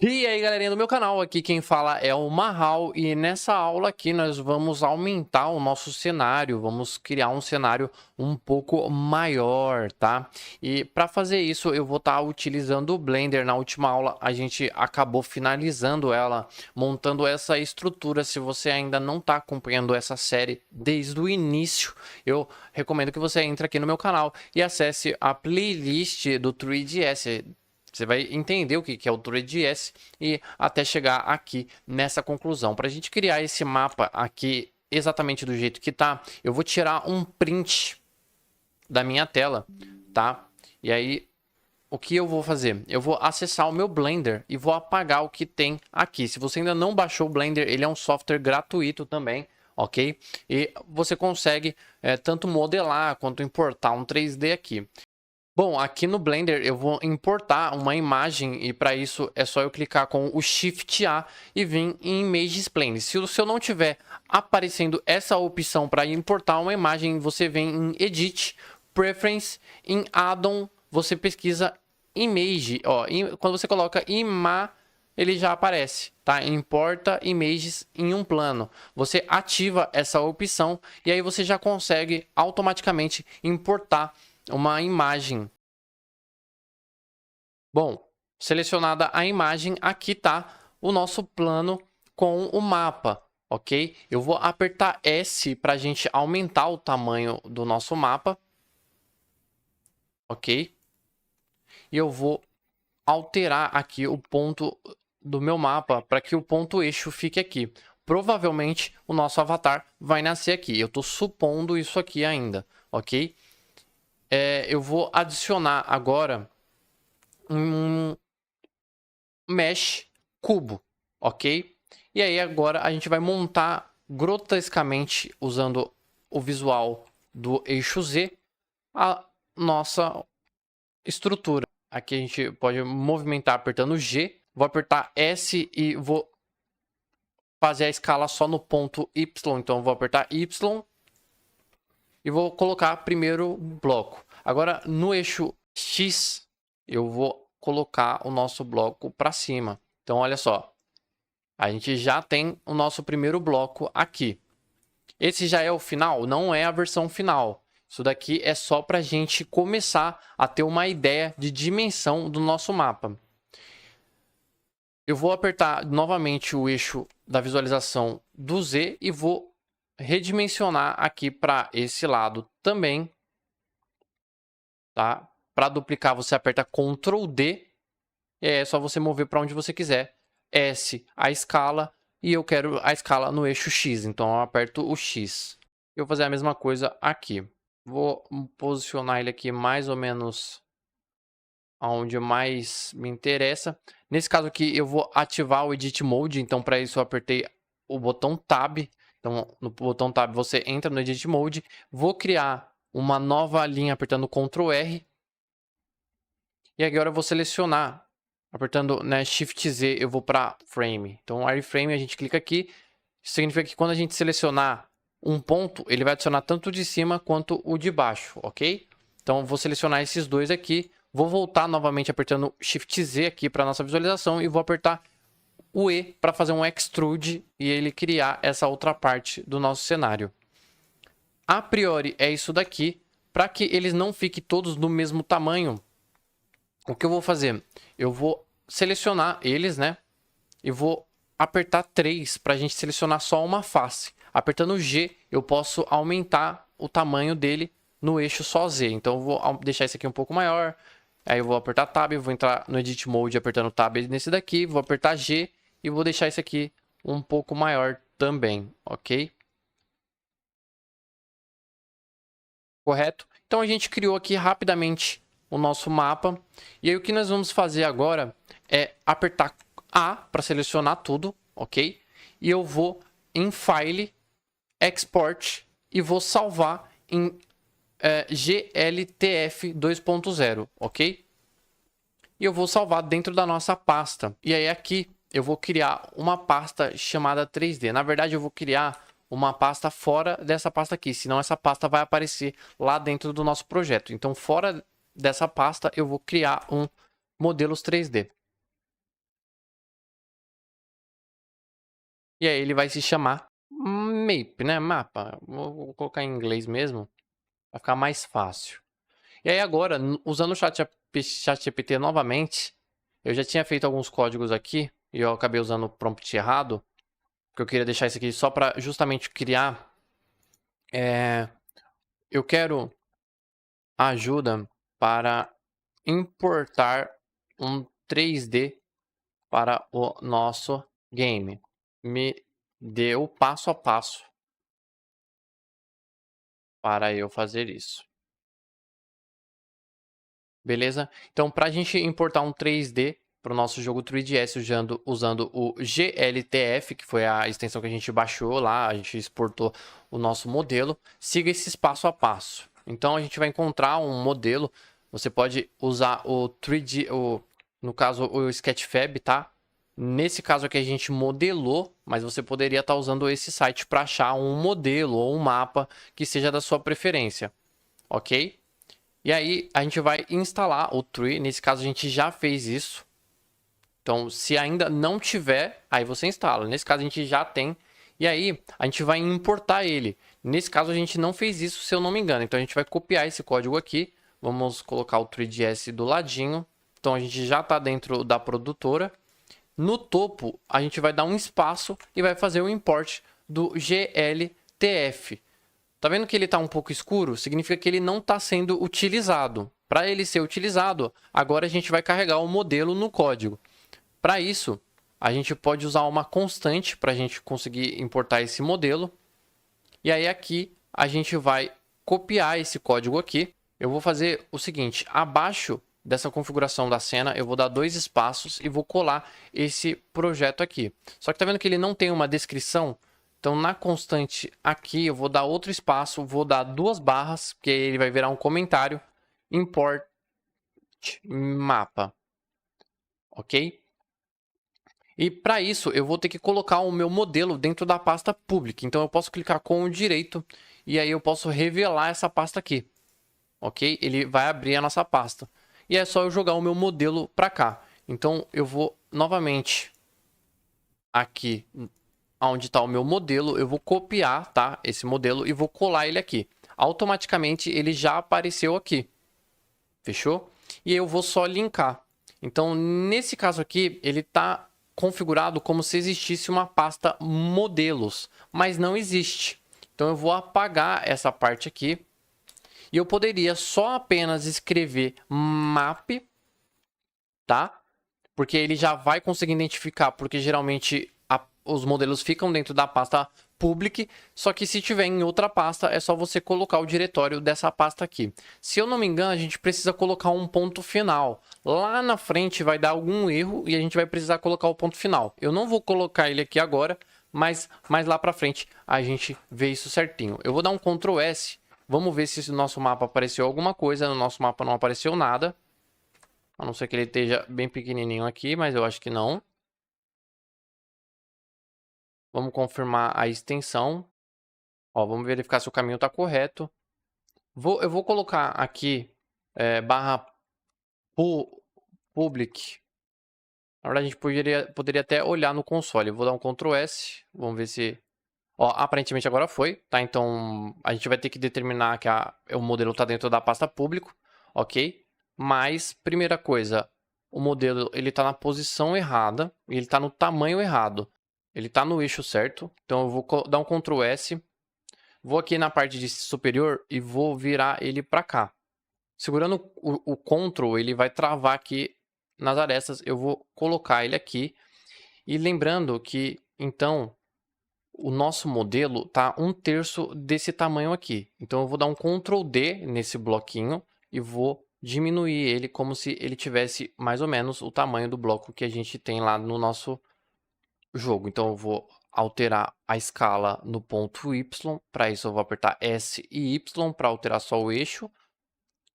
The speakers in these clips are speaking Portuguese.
E aí, galerinha do meu canal, aqui quem fala é o Mahal e nessa aula aqui nós vamos aumentar o nosso cenário, vamos criar um cenário um pouco maior, tá? E para fazer isso eu vou estar utilizando o Blender. Na última aula a gente acabou finalizando ela, montando essa estrutura. Se você ainda não está acompanhando essa série desde o início, eu recomendo que você entre aqui no meu canal e acesse a playlist do 3ds. Você vai entender o que é o 3ds e até chegar aqui nessa conclusão. Para a gente criar esse mapa aqui exatamente do jeito que tá, eu vou tirar um print da minha tela, tá? E aí, o que eu vou fazer? Eu vou acessar o meu Blender e vou apagar o que tem aqui. Se você ainda não baixou o Blender, ele é um software gratuito também, ok? E você consegue tanto modelar quanto importar um 3D aqui. Bom, aqui no Blender eu vou importar uma imagem e para isso é só eu clicar com o Shift A e vir em Images Plane. Se o seu não tiver aparecendo essa opção para importar uma imagem, você vem em Edit, Preference, em Add-on, você pesquisa Image, ó, quando você coloca ele já aparece, tá? Importa images em um plano. Você ativa essa opção e aí você já consegue automaticamente importar uma imagem. Bom, selecionada a imagem, aqui está o nosso plano com o mapa, ok? Eu vou apertar S para a gente aumentar o tamanho do nosso mapa, ok? E eu vou alterar aqui o ponto do meu mapa para que o ponto eixo fique aqui. Provavelmente o nosso avatar vai nascer aqui. Eu estou supondo isso aqui ainda, ok? Eu vou adicionar agora um mesh cubo, ok? E aí agora a gente vai montar grotescamente, usando o visual do eixo Z, a nossa estrutura. Aqui a gente pode movimentar apertando G, vou apertar S e vou fazer a escala só no ponto Y, então vou apertar Y e vou colocar primeiro bloco. Agora no eixo X eu vou colocar o nosso bloco para cima. Então olha só, a gente já tem o nosso primeiro bloco aqui. Esse já é o final? Não é a versão final. Isso daqui é só para a gente começar a ter uma ideia de dimensão do nosso mapa. Eu vou apertar novamente o eixo da visualização do Z e vou redimensionar aqui para esse lado também. Tá? Para duplicar, você aperta Ctrl D. É só você mover para onde você quiser. S, a escala. E eu quero a escala no eixo X. Então, eu aperto o X. Eu vou fazer a mesma coisa aqui. Vou posicionar ele aqui mais ou menos onde mais me interessa. Nesse caso aqui, eu vou ativar o Edit Mode. Então, para isso, eu apertei o botão Tab. Então, no botão Tab, você entra no Edit Mode. Vou criar uma nova linha apertando Ctrl R. E agora eu vou selecionar, apertando, né, Shift Z, eu vou para Frame. Então, Wireframe, a gente clica aqui. Isso significa que quando a gente selecionar um ponto, ele vai adicionar tanto o de cima quanto o de baixo, ok? Então, eu vou selecionar esses dois aqui. Vou voltar novamente apertando Shift Z aqui para nossa visualização e vou apertar o E para fazer um Extrude e ele criar essa outra parte do nosso cenário. A priori é isso daqui. Para que eles não fiquem todos do mesmo tamanho, o que eu vou fazer? Eu vou selecionar eles, né? E vou apertar 3 para a gente selecionar só uma face. Apertando G, eu posso aumentar o tamanho dele no eixo só Z. Então, eu vou deixar esse aqui um pouco maior. Aí eu vou apertar Tab, vou entrar no Edit Mode apertando Tab nesse daqui. Vou apertar G e vou deixar esse aqui um pouco maior também, ok? Correto? Então, a gente criou aqui rapidamente o nosso mapa. E aí o que nós vamos fazer agora é apertar A para selecionar tudo, ok? E eu vou em File, Export e vou salvar em GLTF 2.0, ok? E eu vou salvar dentro da nossa pasta. E aí aqui eu vou criar uma pasta chamada 3D. Na verdade eu vou criar uma pasta fora dessa pasta aqui, senão essa pasta vai aparecer lá dentro do nosso projeto. Então fora dessa pasta eu vou criar um modelos 3D. E aí ele vai se chamar Map, né? Mapa. Vou colocar em inglês mesmo, vai ficar mais fácil. E aí agora, usando o ChatGPT novamente, eu já tinha feito alguns códigos aqui e eu acabei usando o prompt errado, porque eu queria deixar isso aqui só para justamente criar. Eu quero ajuda para importar um 3D para o nosso game. Me dê o passo a passo para eu fazer isso. Beleza? Então, para a gente importar um 3D para o nosso jogo 3DS usando o GLTF, que foi a extensão que a gente baixou lá, a gente exportou o nosso modelo, siga esses passo a passo. Então, a gente vai encontrar um modelo, você pode usar o 3D, no caso o Sketchfab, tá? Nesse caso aqui a gente modelou, mas você poderia estar usando esse site para achar um modelo ou um mapa que seja da sua preferência, ok? E aí a gente vai instalar o Tree. Nesse caso a gente já fez isso. Então, se ainda não tiver, aí você instala. Nesse caso a gente já tem. E aí a gente vai importar ele. Nesse caso a gente não fez isso, se eu não me engano. Então a gente vai copiar esse código aqui. Vamos colocar o 3ds do ladinho. Então a gente já está dentro da produtora. No topo a gente vai dar um espaço e vai fazer o import do GLTF. Tá vendo que ele está um pouco escuro? Significa que ele não está sendo utilizado. Para ele ser utilizado, agora a gente vai carregar o modelo no código. Para isso, a gente pode usar uma constante para a gente conseguir importar esse modelo. E aí aqui a gente vai copiar esse código aqui. Eu vou fazer o seguinte, abaixo dessa configuração da cena, eu vou dar 2 espaços e vou colar esse projeto aqui. Só que tá vendo que ele não tem uma descrição? Então, na constante aqui, eu vou dar outro espaço, vou dar 2 barras, porque ele vai virar um comentário, import mapa, ok? E para isso, eu vou ter que colocar o meu modelo dentro da pasta public. Então, eu posso clicar com o direito e aí eu posso revelar essa pasta aqui, ok? Ele vai abrir a nossa pasta. E é só eu jogar o meu modelo para cá. Então, eu vou novamente aqui onde está o meu modelo, eu vou copiar, tá, esse modelo e vou colar ele aqui. Automaticamente ele já apareceu aqui. Fechou? E eu vou só linkar. Então, nesse caso aqui, ele está configurado como se existisse uma pasta modelos, mas não existe. Então, eu vou apagar essa parte aqui. E eu poderia só apenas escrever map, tá? Porque ele já vai conseguir identificar, porque geralmente os modelos ficam dentro da pasta public, só que se tiver em outra pasta, é só você colocar o diretório dessa pasta aqui. Se eu não me engano, a gente precisa colocar um ponto final. Lá na frente vai dar algum erro e a gente vai precisar colocar o ponto final. Eu não vou colocar ele aqui agora, mas mais lá pra frente a gente vê isso certinho. Eu vou dar um Ctrl S, vamos ver se no nosso mapa apareceu alguma coisa. No nosso mapa não apareceu nada. A não ser que ele esteja bem pequenininho aqui, mas eu acho que não. Vamos confirmar a extensão. Ó, vamos verificar se o caminho está correto. Eu vou colocar aqui barra public. Na verdade, a gente poderia até olhar no console. Eu vou dar um Ctrl S. Vamos ver se... Ó, aparentemente agora foi, tá? Então, a gente vai ter que determinar que o modelo está dentro da pasta público, ok? Mas, primeira coisa, o modelo ele está na posição errada e ele está no tamanho errado. Ele está no eixo certo, então eu vou dar um Ctrl S, vou aqui na parte de superior e vou virar ele para cá. Segurando o Ctrl, ele vai travar aqui nas arestas, eu vou colocar ele aqui. E lembrando que, então, o nosso modelo está 1/3 desse tamanho aqui. Então, eu vou dar um Ctrl D nesse bloquinho e vou diminuir ele como se ele tivesse mais ou menos o tamanho do bloco que a gente tem lá no nosso jogo. Então, eu vou alterar a escala no ponto Y. Para isso, eu vou apertar S e Y para alterar só o eixo.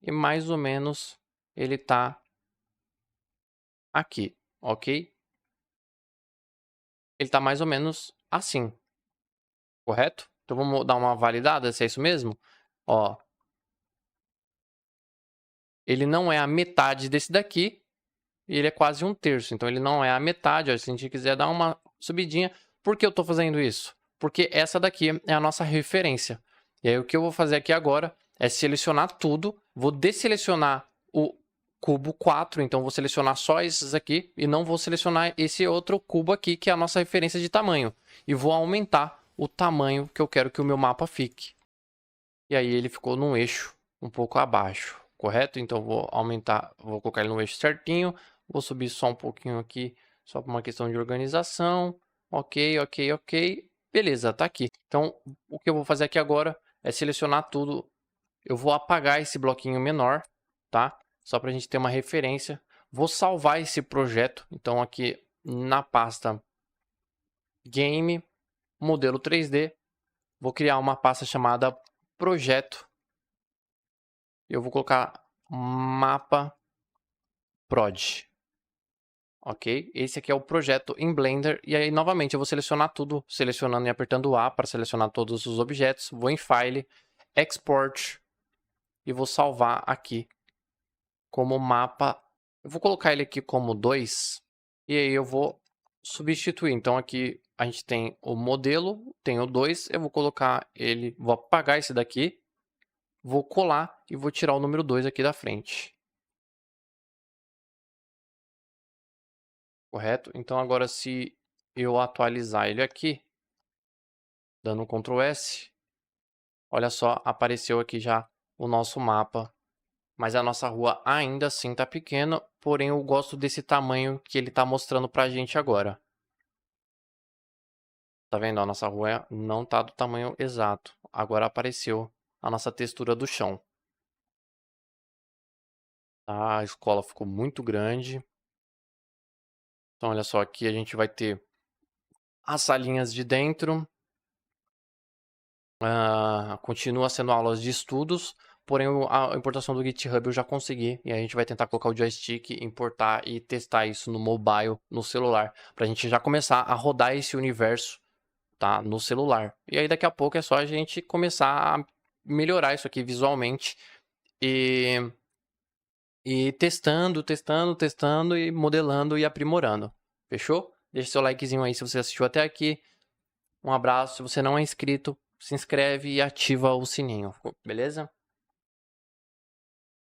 E mais ou menos ele está aqui, ok? Ele está mais ou menos assim, correto? Então, vamos dar uma validada se é isso mesmo? Ó, ele não é a metade desse daqui e ele é quase 1/3. Então, ele não é a metade. Ó, se a gente quiser dar uma subidinha, Por que eu estou fazendo isso? Porque essa daqui é a nossa referência. E aí o que eu vou fazer aqui agora é selecionar tudo, vou desselecionar o cubo 4, então vou selecionar só esses aqui e não vou selecionar esse outro cubo aqui, que é a nossa referência de tamanho. E vou aumentar o tamanho que eu quero que o meu mapa fique. E aí ele ficou num eixo um pouco abaixo, correto? Então vou aumentar, vou colocar ele no eixo certinho, vou subir só um pouquinho aqui, só por uma questão de organização. Ok, ok, ok. Beleza, tá aqui. Então o que eu vou fazer aqui agora é selecionar tudo. Eu vou apagar esse bloquinho menor, tá? Só para a gente ter uma referência. Vou salvar esse projeto. Então aqui na pasta Game, Modelo 3D, vou criar uma pasta chamada Projeto. Eu vou colocar Mapa Prod. Ok? Esse aqui é o projeto em Blender. E aí, novamente, eu vou selecionar tudo, selecionando e apertando A para selecionar todos os objetos. Vou em File, Export e vou salvar aqui como mapa. Eu vou colocar ele aqui como 2 e aí eu vou substituir. Então aqui a gente tem o modelo, tem o 2, eu vou colocar ele, vou apagar esse daqui, vou colar e vou tirar o número 2 aqui da frente. Correto? Então agora se eu atualizar ele aqui, dando um Ctrl S, olha só, apareceu aqui já o nosso mapa. Mas a nossa rua ainda assim tá pequena, porém eu gosto desse tamanho que ele tá mostrando pra gente agora. Tá vendo? A nossa rua não tá do tamanho exato. Agora apareceu a nossa textura do chão. Tá? A escola ficou muito grande. Então olha só, aqui a gente vai ter as salinhas de dentro. Continua sendo aulas de estudos, porém a importação do GitHub eu já consegui. E a gente vai tentar colocar o joystick, importar e testar isso no mobile, no celular. Pra gente já começar a rodar esse universo, tá, no celular. E aí daqui a pouco é só a gente começar a melhorar isso aqui visualmente e testando, testando, testando e modelando e aprimorando. Fechou? Deixa seu likezinho aí se você assistiu até aqui. Um abraço. Se você não é inscrito, se inscreve e ativa o sininho, beleza?